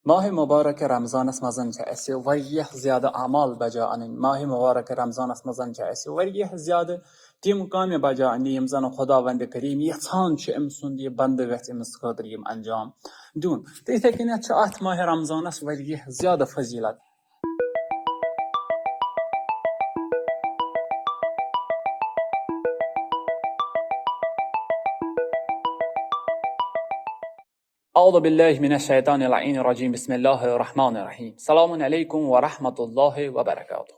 ماه مبارک رمضانس مزن چه اسی واریه زیاده اعمال بجا انین ماه مبارک رمضانس مزن چه اسی واریه زیاده تیم کامی بجا انیم زن خداوند کریم یهان چه امسوندی بندگت امسخدریم انجام دون تیتکنیت چه ات ماه رمضانس واریه زیاده فضیلت أعوذ بالله من الشيطان اللعين الرجيم بسم الله الرحمن الرحيم سلام عليكم ورحمة الله وبركاته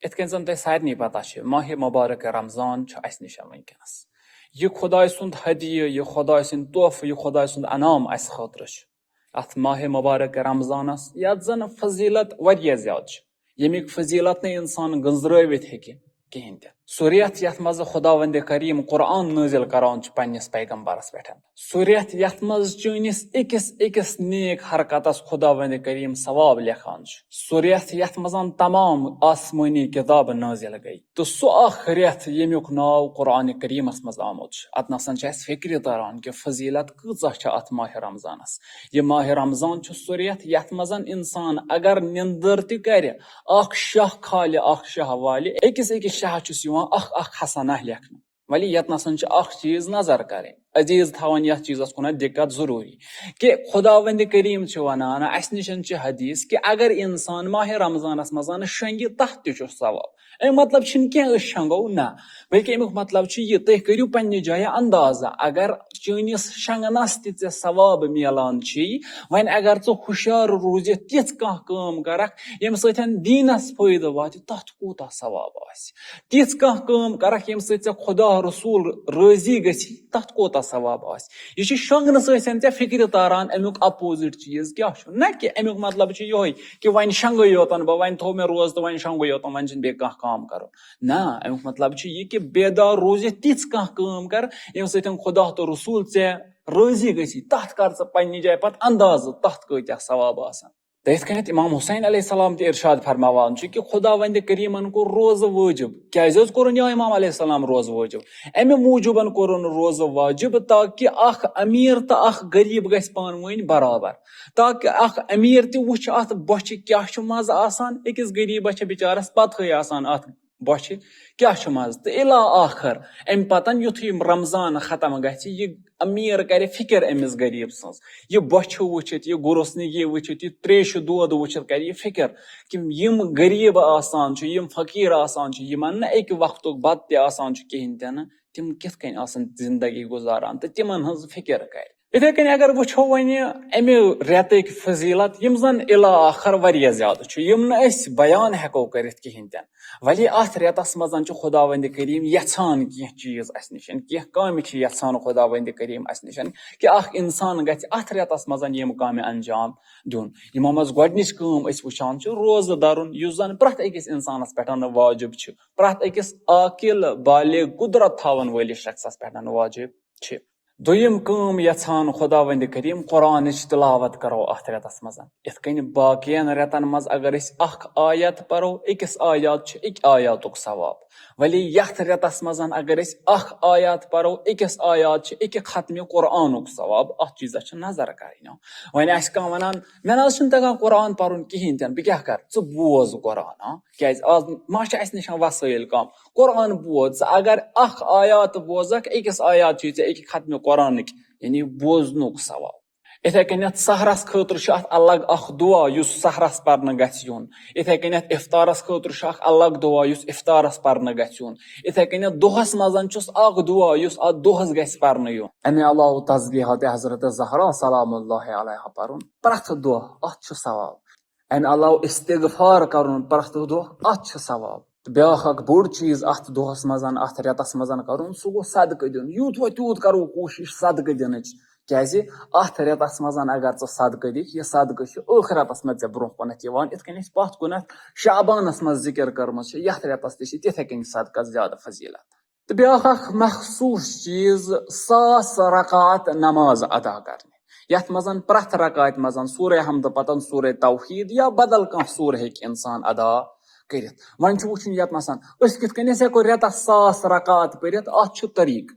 اتكنزم ده سادني باتاشه ماه مبارك رمضان چه اس نشان ونکنس یک خدای سند هدیه یک خدای سند توف یک خدای سند انام اس خاطرش ات ماه مبارك رمضان است یاد زن فضیلت وریه زیاد یمیک فضیلت نه انسان گنزرویت هکی کهنده سوریت یتمز خداوند کریم قرآن نازل کران چ پنس پیغمبرس پٹھن سوریت یتمز چونس اکس نیک حرکتس خداوند کریم ثواب لکھان سوریت یتمزن تمام آسمانی کتاب نازل گئی تو سو ریت یمیک ناو قرآن کریمس مز آمد اتنسن چھ اس فکر تران کہ فضیلت کۭژاہ چھ ات ماہ رمضانس یہ ماہ رمضان چھ سوریت یتمزن انسان اگر نندر تہ کرِ اخ شاہ کھالہِ اخ شاہ والہِ اکس شاہ چھُس یوان اخ حسنہ لیکھنہٕ ولی یتنسن چھ اخ چیز نظر کریں عزیز تھاون یتھ چیزس کُنتھ دقت ضروری کہ خداوند کریم چھ ونان اس نشن چھ حدیث کہ اگر انسان ماہ رمضانس مزان شنگہِ تتھ تہ چھُ ثواب امیک مطلب چھُنہٕ کینٛہہ أسۍ شنگو نہ بلکہ امیک مطلب چھُ یہِ تُہۍ کٔرِو پننہِ جایہِ اندازہ اگر چٲنِس شنگنس تہِ ژےٚ ثواب میلان چھی وۄنۍ اگر ژٕ ہُشیار روٗزِتھ تِژھ کانٛہہ کٲم کرکھ ییٚمہِ سۭتۍ دیٖنس فٲیدٕ واتہِ تتھ کوٗتاہ ثواب آسہِ تِژھ کانٛہہ کٲم کرکھ ییٚمہِ سۭتۍ ژےٚ خدا رسول رٲضی گژھی تتھ کوٗتاہ ثواب آسہِ یہِ چھُ شۄنگنہٕ سۭتۍ ژےٚ فکرِ تاران امیُک اپوزٹ چیٖز کیاہ چھُ نہ کہِ امیُک مطلب چھُ یِہوے کہ وۄنۍ شنگٕے یوتن بہٕ وۄنۍ تھوٚو مےٚ روزٕ تہٕ وۄنۍ شۄنگٕے یوتن وۄنۍ چھُنہٕ بیٚیہِ کانٛہہ کام کرُن نہ امیُک مطلب چھُ یہِ کہ بیدار روٗزِتھ تِژھ کانٛہہ کٲم کر ییٚمہِ سۭتۍ خدا تہٕ رسول ژےٚ رٲضی گژھی تتھ کر ژٕ پننہِ جایہِ پتہٕ اندازٕ تتھ کۭتیاہ ثواب آسان تو یِتھ کٔنٮ۪تھ امام حسین علیہ السلام تہِ ارشاد فرماوان چھُ کہ خداوند کریٖمن کوٚر روزٕ وٲجب کیازِ حظ کوٚرُن یا امام علیہ السلام روزٕ وٲجب امہِ موٗجوٗبن کوٚرُن روزٕ واجب تاکہِ اکھ امیر تہٕ اکھ غریٖب گژھِ پانہٕ ؤنۍ برابر تاکہِ اکھ امیر تہِ وٕچھِ اتھ بۄچھِ کیاہ چھُ مزٕ آسان أکِس غریٖبس چھِ بِچارس پتہٕے آسان اتھ بۄچھِ کیاہ چھُ مزٕ تہٕ اِلا آخر امہِ پتن یُتھُے رمضان ختم گژھِ یہِ امیر کرِ فکر أمِس غریٖب سٕنٛز یہِ بۄچھِ وٕچھِتھ یہِ گُرسنگی وٕچھِتھ یہِ تریشہِ دۄد وٕچھِتھ کرِ یہِ فکر کہ یِم غریٖب آسان چھِ یِم فقیٖر آسان چھِ یِمن نہٕ اکہِ وقتُک بتہٕ تہِ آسان چھُ کہیٖنۍ تہِ نہٕ تِم کِتھ کٔنۍ آسان زندگی گُزاران تہٕ تِمن ہٕنٛز فکر کرِ یِتھے کٔنۍ اگر وٕچھو وۄنۍ امہِ رٮ۪تٕکۍ فضیلت یِم زن الا آخر واریاہ زیادٕ چھُ یِم نہٕ أسۍ بیان ہٮ۪کو کٔرِتھ کہیٖنۍ تہِ نہٕ ولی اتھ رٮ۪تس منٛز چھُ خداوند کریم یژھان کینٛہہ چیٖز اسہِ نِش کینٛہہ کامہِ چھِ یژھان خداوند کریم اسہِ نِش کہ اکھ انسان گژھِ اتھ رٮ۪تس منٛز یِم کامہِ انجام دیُن یِمو منٛز گۄڈنِچ کٲم أسۍ وٕچھان چھِ روزٕ درُن یُس زن پرٛٮ۪تھ أکِس انسانس پٮ۪ٹھ واجب چھُ پرٛٮ۪تھ أکِس عاقل بالغ قدرت تھاون وٲلِس شخصس پٮ۪ٹھ واجب چھِ دوٚیِم کٲم یژھان خداوند کریم قرآنٕچ تلاوت کرو اتھ رٮ۪تس منٛز یِتھ کٔنۍ باقین رٮ۪تن منٛز اگر أسۍ اکھ آیت پرو أکِس آیات چھُ أکۍ آیاتُک ثواب ولی یتھ رٮ۪تس منٛز اگر أسۍ اکھ آیات پرو أکِس آیات چھِ أکہِ ختمہِ قرآنُک ثواب اتھ چیٖزس چھِ نظر کرٕنۍ وۄنۍ آسہِ کانٛہہ ونان مےٚ نہ حظ چھُنہٕ تگان قرآن پرُن کہیٖنۍ تہِ نہٕ بہٕ کیاہ کرٕ ژٕ بوز قرآن کیازِ آز ما چھِ اسہِ نِش وسٲیل کم قرآن بوز ژٕ اگر اکھ آیات بوزکھ أکِس آیات چھُے ژےٚ أکہِ ختمہِ قرآنٕکۍ یعنی بوزنُک ثواب یِتھے کٔنٮ۪تھ سحرس خٲطرٕ چھُ اتھ الگ اکھ دعا یُس سحرس پرنہٕ گژھِ یُن یِتھے کٔنٮ۪تھ افطارس خٲطرٕ چھُ اکھ الگ دعا یُس افطارس پرنہٕ گژھِ یُن یِتھے کٔنٮ۪تھ دۄہس منٛز چھُس اکھ دعا یُس اتھ دۄہس گژھِ پرنہٕ یُن امہِ علاوٕ تسبیحات حضرت زہرا سلام اللہ علیہا پرُن پرٛٮ۪تھ دۄہ اتھ چھُ ثواب امہِ علاوٕ استغفار کرُن پرٛٮ۪تھ دۄہ اتھ چھُ ثواب تہٕ بیاکھ اکھ بوٚڑ چیٖز اتھ دۄہس منٛز اتھ رٮ۪تس منٛز کرُن سُہ گوٚو صدقہٕ دیُن یوٗت وۄنۍ تیوٗت کرو کوٗشش صدقہٕ دِنٕچ کیازِ اتھ رٮ۪تس منٛز اگر ژٕ صدقہٕ دِکھ یہِ صدقہٕ چھُ ٲخرتس منٛز ژےٚ برونٛہہ کُنتھ یِوان یِتھ کٔنۍ أسۍ پتھ کُنتھ شعبانس منٛز ذکر کٔرمٕژ چھِ یتھ رٮ۪تس تہِ چھِ تِتھے کٔنۍ صدقس زیادٕ فضیلت تہٕ بیاکھ اکھ مخصوٗص چیٖز 1,000 رکعات نماز ادا کرنہِ یتھ منٛز پرٛٮ۪تھ رکعاتہِ منٛز سورہ حمدٕ پتن سورہ توحیٖد یا بدل کانٛہہ سورہ ہیٚکہِ انسان ادا کٔرِتھ وۄنۍ چھُ وٕچھُن یتھ منٛز أسۍ کِتھ کٔنۍ ہٮ۪کو رٮ۪تس 1,000 رکعات پٔرِتھ اتھ چھُ طریٖقہٕ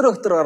30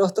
30